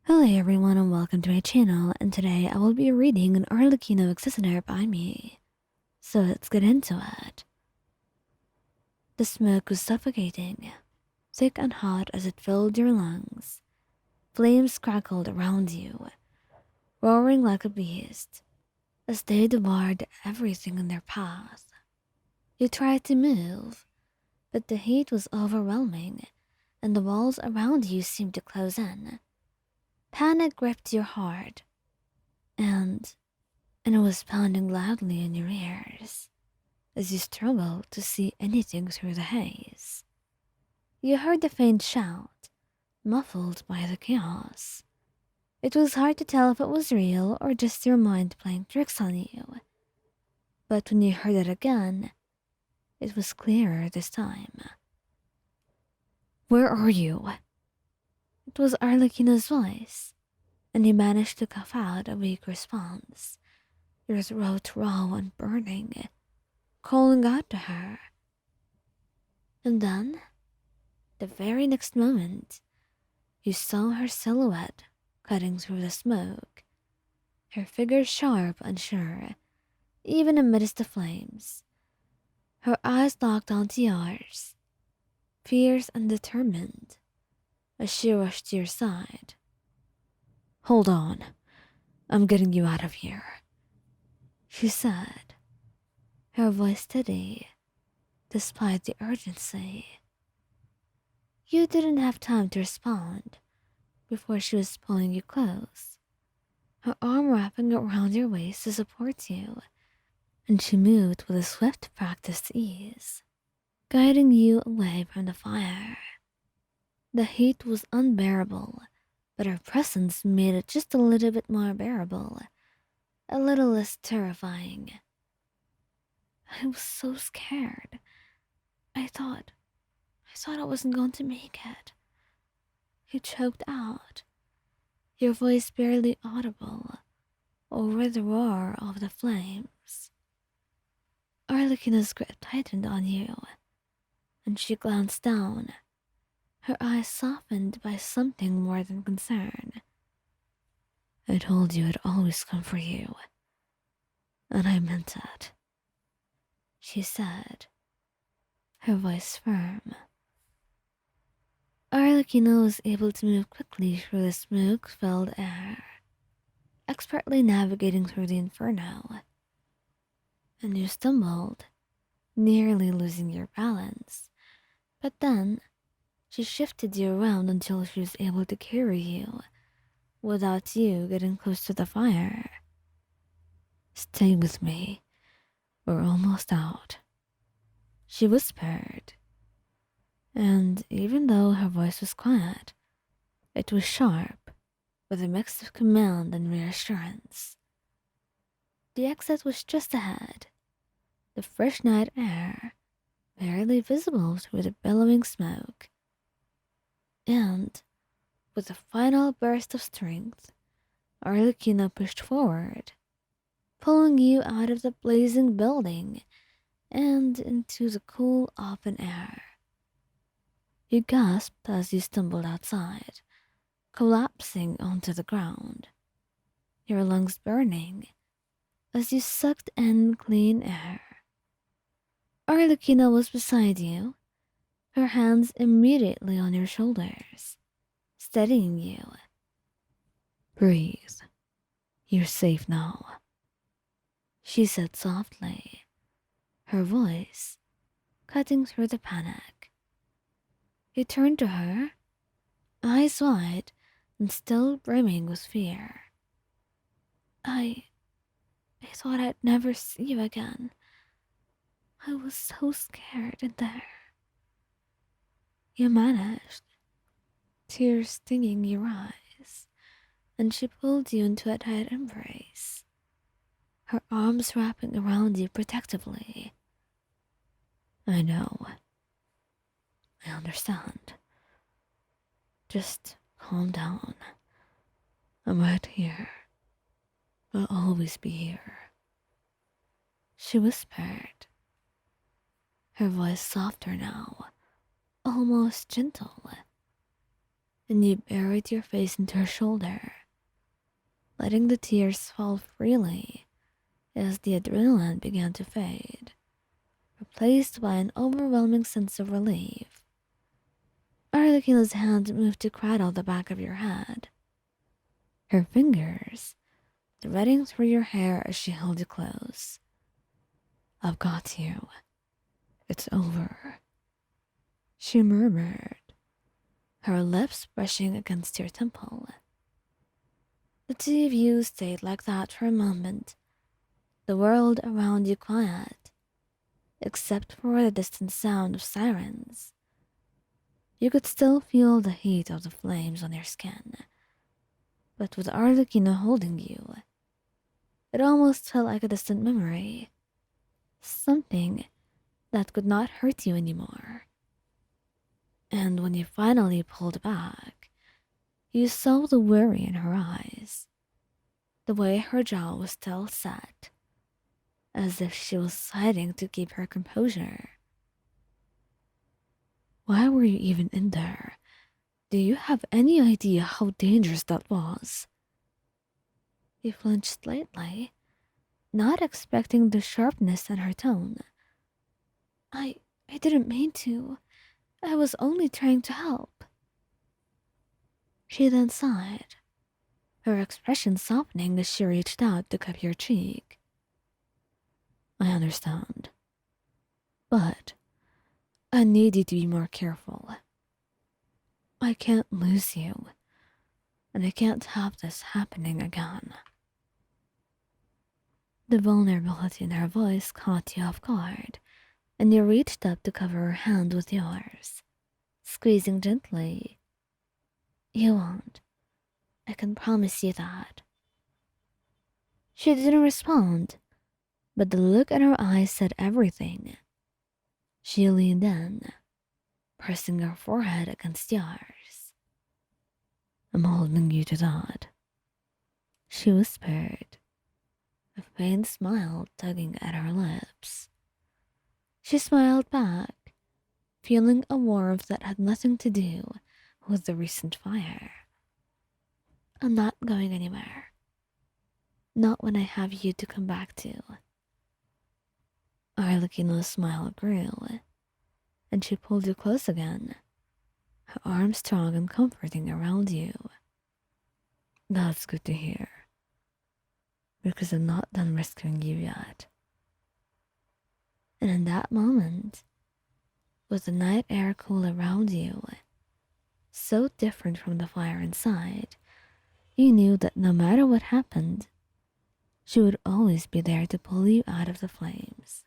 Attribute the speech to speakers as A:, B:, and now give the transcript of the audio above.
A: Hello everyone and welcome to my channel, and today I will be reading an Arlecchino Listener by me. So let's get into it. The smoke was suffocating, thick and hot as it filled your lungs. Flames crackled around you, roaring like a beast, as they devoured everything in their path. You tried to move, but the heat was overwhelming, and the walls around you seemed to close in. Panic gripped your heart, and it was pounding loudly in your ears as you struggled to see anything through the haze. You heard a faint shout, muffled by the chaos. It was hard to tell if it was real or just your mind playing tricks on you. But when you heard it again, it was clearer this time. "Where are you?" It was Arlecchino's voice, and he managed to cough out a weak response, your throat raw and burning, calling out to her. And then, the very next moment, you saw her silhouette cutting through the smoke, her figure sharp and sure, even amidst the flames. Her eyes locked onto yours, fierce and determined, as she rushed to your side. "Hold on, I'm getting you out of here," she said, her voice steady, despite the urgency. You didn't have time to respond before she was pulling you close, her arm wrapping around your waist to support you, and she moved with a swift, practiced ease, guiding you away from the fire. The heat was unbearable, but her presence made it just a little bit more bearable, a little less terrifying. I was so scared. I thought, I thought I wasn't going to make it. You choked out, your voice barely audible over the roar of the flames. Arlecchino's grip tightened on you, and she glanced down, her eyes softened by something more than concern. "I told you I'd always come for you, and I meant it," she said, her voice firm. Arlecchino was able to move quickly through the smoke-filled air, expertly navigating through the inferno. And you stumbled, nearly losing your balance. But then, she shifted you around until she was able to carry you, without you getting close to the fire. "Stay with me. We're almost out," she whispered. And even though her voice was quiet, it was sharp, with a mix of command and reassurance. The exit was just ahead, the fresh night air barely visible through the billowing smoke. And, with a final burst of strength, Arlecchino pushed forward, pulling you out of the blazing building and into the cool open air. You gasped as you stumbled outside, collapsing onto the ground, your lungs burning as you sucked in clean air. Arlecchino was beside you, her hands immediately on your shoulders, steadying you. "Breathe. You're safe now," she said softly, her voice cutting through the panic. You turned to her, eyes wide and still brimming with fear. I thought I'd never see you again. I was so scared in there." You managed, tears stinging your eyes, and she pulled you into a tight embrace, her arms wrapping around you protectively. "I know. I understand. Just calm down. I'm right here. I'll always be here," she whispered, her voice softer now, almost gentle. Then you buried your face into her shoulder, letting the tears fall freely as the adrenaline began to fade, replaced by an overwhelming sense of relief. Arlecchino's hand moved to cradle the back of your head, her fingers threading through your hair as she held you close. "I've got you. It's over," she murmured, her lips brushing against your temple. The two of you stayed like that for a moment, the world around you quiet, except for the distant sound of sirens. You could still feel the heat of the flames on your skin, but with Arlecchino holding you, it almost felt like a distant memory, something that could not hurt you anymore. And when you finally pulled back, you saw the worry in her eyes, the way her jaw was still set, as if she was fighting to keep her composure. "Why were you even in there? Do you have any idea how dangerous that was?" He flinched slightly, not expecting the sharpness in her tone. I didn't mean to. I was only trying to help." She then sighed, her expression softening as she reached out to cup your cheek. "I understand. But I need you to be more careful. I can't lose you, and I can't have this happening again." The vulnerability in her voice caught you off guard, and you reached up to cover her hand with yours, squeezing gently. "You won't. I can promise you that." She didn't respond, but the look in her eyes said everything. She leaned in, pressing her forehead against yours. "I'm holding you to that," she whispered, a faint smile tugging at her lips. She smiled back, feeling a warmth that had nothing to do with the recent fire. "I'm not going anywhere. Not when I have you to come back to." Arlecchino's smile grew, and she pulled you close again, her arms strong and comforting around you. "That's good to hear, because I'm not done rescuing you yet." And in that moment, with the night air cool around you, so different from the fire inside, you knew that no matter what happened, she would always be there to pull you out of the flames.